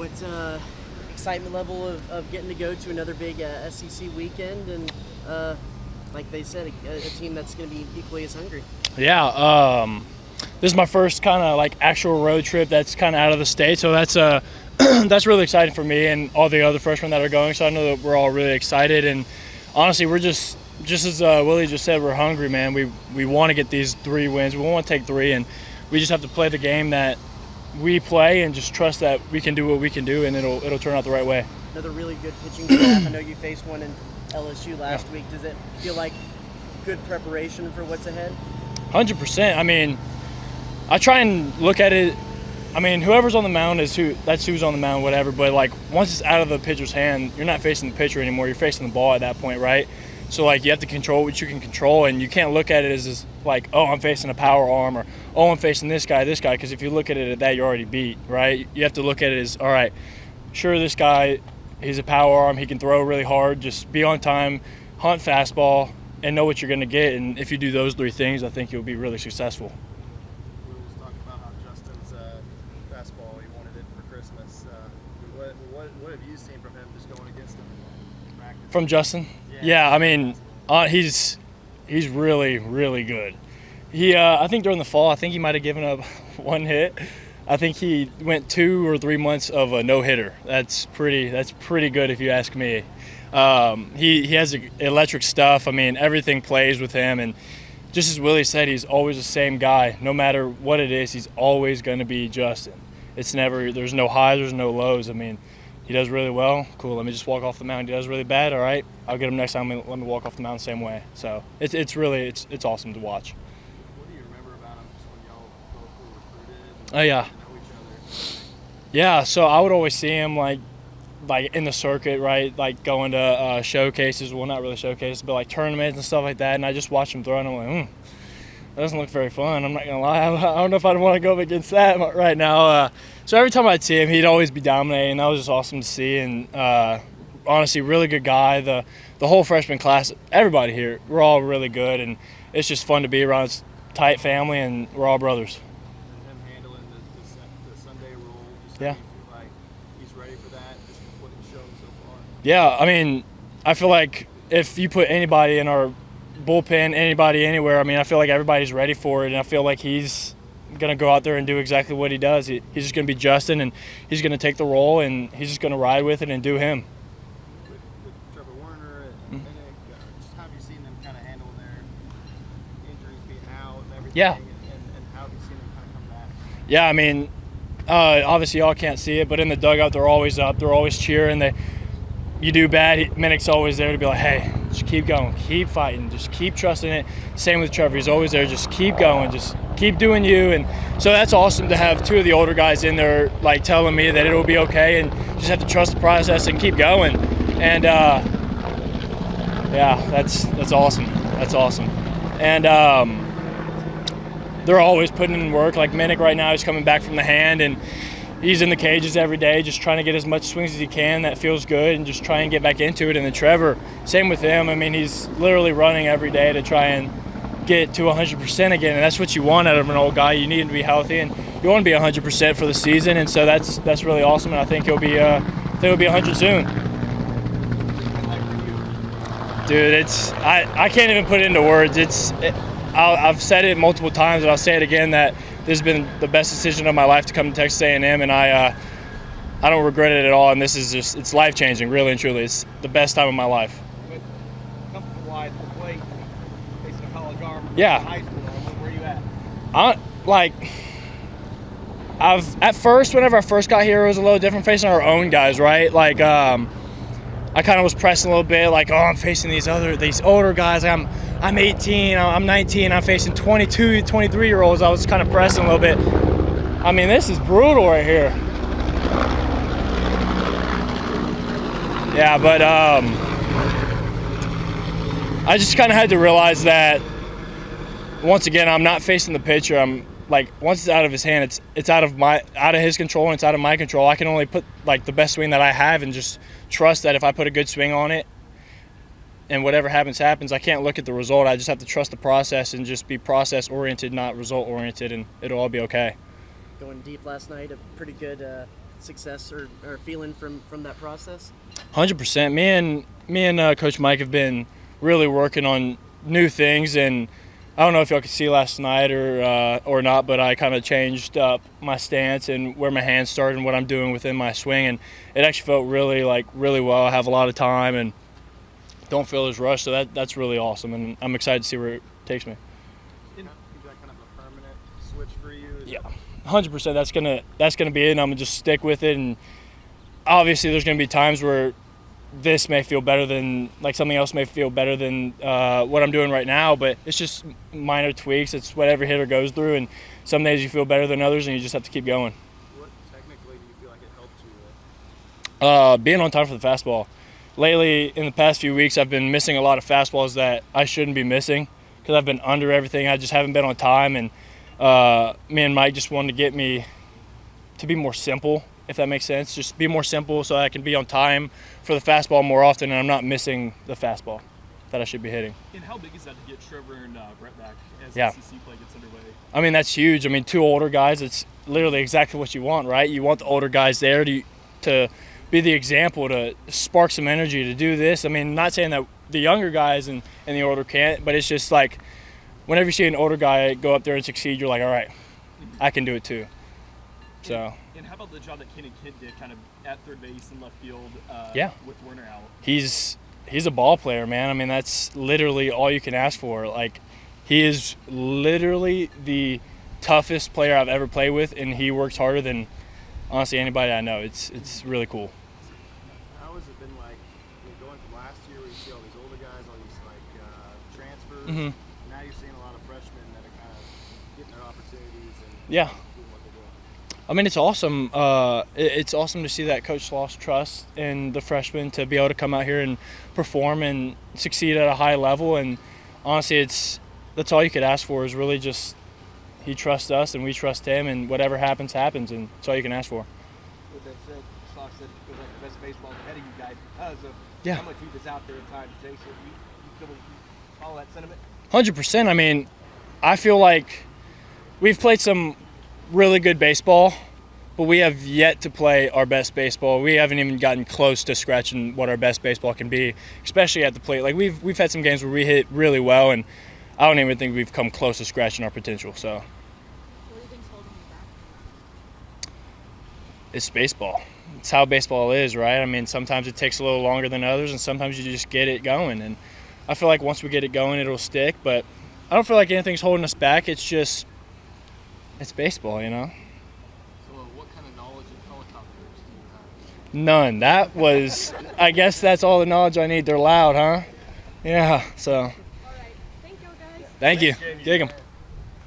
What's excitement level of getting to go to another big SEC weekend and like they said, a team that's going to be equally as hungry? Yeah, this is my first kind of like actual road trip that's kind of out of the state, so that's that's really exciting for me and all the other freshmen that are going. So I know that we're all really excited, and honestly, we're just as Willie just said, we're hungry, man. We want to get these 3 wins. We want to take 3, and we just have to play the game that we play and just trust that we can do what we can do, and it'll turn out the right way. Another really good pitching staff. I know you faced one in LSU last week. Does it feel like good preparation for what's ahead? 100%. I mean, I try and look at it. I mean, whoever's on the mound that's who's on the mound, whatever. But like once it's out of the pitcher's hand, you're not facing the pitcher anymore. You're facing the ball at that point, right? So like you have to control what you can control, and you can't look at it as like, oh, I'm facing a power arm, or oh, I'm facing this guy, because if you look at it at that, you're already beat, right? You have to look at it as, all right, sure, this guy, he's a power arm, he can throw really hard, just be on time, hunt fastball, and know what you're going to get. And if you do those 3 things, I think you'll be really successful. We were just talking about how Justin's fastball, he wanted it for Christmas. What have you seen from him just going against him in practice? From Justin? Yeah, I mean, he's really, really good. I think during the fall, I think he might have given up 1 hit. I think he went 2 or 3 months of a no-hitter. That's pretty good if you ask me. He has electric stuff. I mean, everything plays with him, and just as Willie said, he's always the same guy. No matter what it is, he's always going to be Justin. There's no highs, there's no lows. I mean, he does really well. Cool, let me just walk off the mound. He does really bad. All right, I'll get him next time. Let me walk off the mound the same way. So it's awesome to watch. What do you remember about him just when y'all both were recruited? Oh yeah. Know each other? Yeah, so I would always see him like in the circuit, right? Like going to showcases. Well, not really showcases, but like tournaments and stuff like that. And I just watch him throw, and I'm like, that doesn't look very fun. I'm not gonna lie. I don't know if I'd want to go up against that right now. So every time I'd see him, he'd always be dominating. That was just awesome to see. And honestly, really good guy. The whole freshman class, everybody here, we're all really good, and it's just fun to be around. It's a tight family, and we're all brothers. And him handling the Sunday role, just Yeah. like he's ready for that, just what he's shown so far. Yeah, I mean, I feel like if you put anybody in our bullpen, anybody anywhere, I mean, I feel like everybody's ready for it, and I feel like he's going to go out there and do exactly what he does. He's just going to be Justin, and he's going to take the role, and he's just going to ride with it and do him. With Trevor Warner and just how have you seen them kind of handle their injuries being out and everything? Yeah. And how have you seen them kind of come back? Yeah, I mean, obviously y'all can't see it, but in the dugout, they're always up. They're always cheering. You do bad, Minnick's always there to be like, hey, just keep going, keep fighting, just keep trusting it. Same with Trevor, he's always there, just keep going, just keep doing you. And so that's awesome to have 2 of the older guys in there like telling me that it'll be okay, and just have to trust the process and keep going. And yeah, that's awesome. That's awesome. And they're always putting in work. Like Minnick right now, he's coming back from the hand, and he's in the cages every day, just trying to get as much swings as he can. That feels good, and just try and get back into it. And then Trevor, same with him. I mean, he's literally running every day to try and get to 100% again, and that's what you want out of an old guy. You need him to be healthy, and you want to be 100% for the season. And so that's really awesome, and I think he'll be 100 soon. Dude, I can't even put it into words. I've said it multiple times, and I'll say it again, that this has been the best decision of my life to come to Texas A&M, and I don't regret it at all. And this is it's life-changing, really and truly. It's the best time of my life. But comfortable-wise, the plate, facing a college arm, Yeah. high school arm, where are you at? Whenever I first got here, it was a little different facing our own guys, right? Like, I kind of was pressing a little bit, like, oh, I'm facing these older guys. I'm 18, I'm 19, I'm facing 22, 23-year-olds. I was kind of pressing a little bit. I mean, this is brutal right here. Yeah, but I just kind of had to realize that, once again, I'm not facing the pitcher. I'm like, once it's out of his hand, it's out of his control, and it's out of my control. I can only put like the best swing that I have, and just trust that if I put a good swing on it, and whatever happens. I can't look at the result. I just have to trust the process and just be process-oriented, not result-oriented, and it'll all be okay. Going deep last night, a pretty good success or feeling from that process? 100%. Me and Coach Mike have been really working on new things, and I don't know if y'all could see last night or not, but I kind of changed up my stance and where my hands start and what I'm doing within my swing, and it actually felt really well. I have a lot of time and don't feel as rushed, so that's really awesome, and I'm excited to see where it takes me. Is that kind of a permanent switch for you? Yeah, 100%. That's gonna be it, and I'm gonna just stick with it. And obviously, there's gonna be times where this may feel better than something else may feel better than what I'm doing right now, but it's just minor tweaks. It's what every hitter goes through, and some days you feel better than others, and you just have to keep going. What technically do you feel like it helped you with? Being on time for the fastball. Lately, in the past few weeks, I've been missing a lot of fastballs that I shouldn't be missing because I've been under everything. I just haven't been on time, and me and Mike just wanted to get me to be more simple, if that makes sense. Just be more simple so I can be on time for the fastball more often, and I'm not missing the fastball that I should be hitting. And how big is that to get Trevor and Brett back as Yeah. the SEC play gets underway? I mean, that's huge. I mean, 2 older guys, it's literally exactly what you want, right? You want the older guys there to be the example, to spark some energy, to do this. I mean, not saying that the younger guys and the older can't, but it's just like whenever you see an older guy go up there and succeed, you're like, all right, I can do it too. So. And how about the job that Kenny Kidd did kind of at third base and left field with Werner out? He's a ball player, man. I mean, that's literally all you can ask for. Like, he is literally the toughest player I've ever played with, and he works harder than honestly anybody I know. It's really cool. How has it been like going from last year where you see all these older guys, all these transfers? Mm-hmm. Now you're seeing a lot of freshmen that are kind of getting their opportunities and Yeah. doing what they're doing. I mean, it's awesome. It's awesome to see that Coach Sloss trust in the freshmen to be able to come out here and perform and succeed at a high level. And honestly, that's all you could ask for is really just he trusts us and we trust him, and whatever happens, happens, and that's all you can ask for. With that said, Sox said he feels like the best baseball ahead of you guys because of Yeah. how much he was out there at times. Jace, you follow that sentiment? 100%. I mean, I feel like we've played some really good baseball, but we have yet to play our best baseball. We haven't even gotten close to scratching what our best baseball can be, especially at the plate. Like we've had some games where we hit really well, and I don't even think we've come close to scratching our potential. So What do you think's holding you back? it's baseball. It's how baseball is, right? I mean, sometimes it takes a little longer than others, and sometimes you just get it going. And I feel like once we get it going, it'll stick. But I don't feel like anything's holding us back. It's baseball, you know? So, what kind of knowledge of helicopters do you have? None. That was, I guess that's all the knowledge I need. They're loud, huh? Yeah, so. All right. Thank you, guys. Thank you. Dig 'em.